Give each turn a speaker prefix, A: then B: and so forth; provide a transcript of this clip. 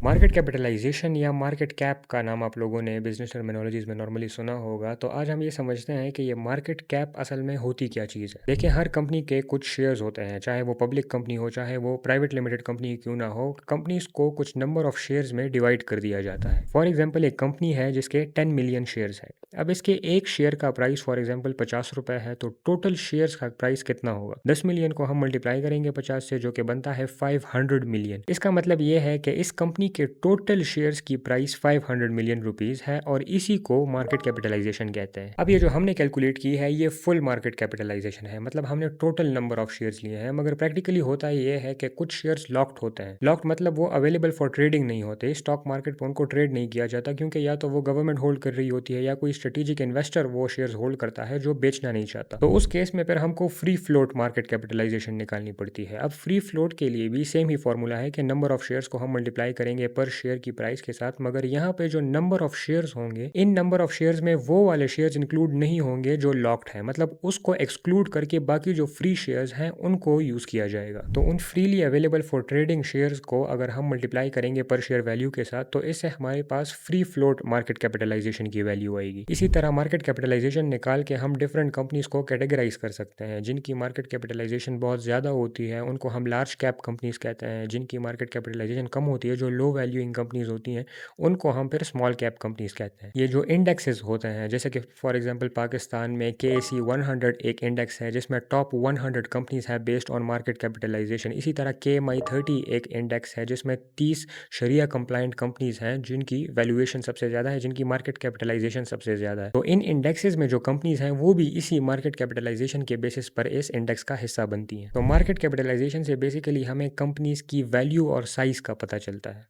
A: Market capitalisation या market cap का नाम आप लोगों ने बिजनेस टर्मिनोलॉजीज में नॉर्मली सुना होगा। तो आज हम ये समझते हैं कि ये मार्केट कैप असल में होती क्या चीज़ है। देखिए, हर कंपनी के कुछ शेयर्स होते हैं, चाहे वो पब्लिक कंपनी हो चाहे वो प्राइवेट लिमिटेड कंपनी क्यों ना हो। कंपनीज को कुछ नंबर ऑफ शेयर्स में डिवाइड कर दिया जाता है। फॉर एग्जाम्पल, एक कंपनी है जिसके 10 मिलियन शेयर्स है। अब इसके एक शेयर का प्राइस फॉर एग्जाम्पल 50 रुपए है, तो टोटल शेयर्स का प्राइस कितना होगा? 10 मिलियन को हम मल्टीप्लाई करेंगे 50 से, जो कि बनता है 500 मिलियन। इसका मतलब ये है कि इस कंपनी के टोटल शेयर्स की प्राइस 500 मिलियन रुपीस है और इसी को मार्केट कैपिटलाइजेशन कहते हैं। अब ये जो हमने कैलकुलेट की है ये फुल मार्केट कैपिटलाइजेशन है, मतलब हमने टोटल नंबर ऑफ शेयर्स लिए हैं। मगर प्रैक्टिकली होता ये है कि कुछ शेयर्स लॉक्ड होते हैं। लॉक्ड मतलब वो अवेलेबल फॉर ट्रेडिंग नहीं होते, स्टॉक मार्केट पर उनको ट्रेड नहीं किया जाता, क्योंकि या तो वो गवर्नमेंट होल्ड कर रही होती है या कोई स्ट्रेटेजिक इन्वेस्टर वो शेयर्स होल्ड करता है जो बेचना नहीं चाहता। तो उस केस में फिर हमको फ्री फ्लोट मार्केट कैपिटलाइजेशन निकालनी पड़ती है। अब फ्री फ्लोट के लिए भी सेम ही फॉर्मूला है कि नंबर ऑफ शेयर्स को हम मल्टीप्लाई करेंगे पर शेयर की प्राइस के साथ। मगर यहाँ पे जो नंबर ऑफ शेयर्स होंगे, इन नंबर ऑफ शेयर्स में वो वाले शेयर्स इंक्लूड नहीं होंगे जो लॉक्ड है, मतलब उसको एक्सक्लूड करके बाकी जो फ्री शेयर्स हैं उनको यूज किया जाएगा। तो उन freely available for trading shares को अगर हम मल्टीप्लाई करेंगे पर शेयर वैल्यू के साथ, तो इससे हमारे पास फ्री फ्लोट मार्केट कैपिटलाइजेशन की वैल्यू आएगी। इसी तरह मार्केट कैपिटलाइजेशन निकाल के हम डिफरेंट कंपनीज को कैटेगराइज कर सकते हैं। जिनकी मार्केट कैपिटलाइजेशन बहुत ज़्यादा होती है उनको हम लार्ज कैप कंपनीज कहते हैं। जिनकी मार्केट कैपिटलाइजेशन कम होती है, जो लो वैल्यूइंग कंपनीज होती हैं, उनको हम फिर स्मॉल कैप कंपनीज कहते हैं। ये जो इंडेक्सेस होते हैं, जैसे कि फॉर एग्जांपल पाकिस्तान में KSE 100 एक इंडेक्स है जिसमें टॉप 100 कंपनीज है बेस्ड ऑन मार्केट कैपिटलाइजेशन। इसी तरह KMI 30 एक इंडेक्स है जिसमें 30 शरिया कंप्लाइंट कंपनीज हैं जिनकी वैल्यूएशन सबसे ज़्यादा है, जिनकी मार्केट कैपिटलाइजेशन सबसे ज़्यादा है। तो इन इंडेक्सेस में जो कंपनीज हैं वो भी इसी मार्केट कैपिटलाइजेशन के बेसिस पर इस इंडेक्स का हिस्सा बनती हैं। तो मार्केट कैपिटलाइजेशन से बेसिकली हमें कंपनीज की वैल्यू और साइज का पता चलता है।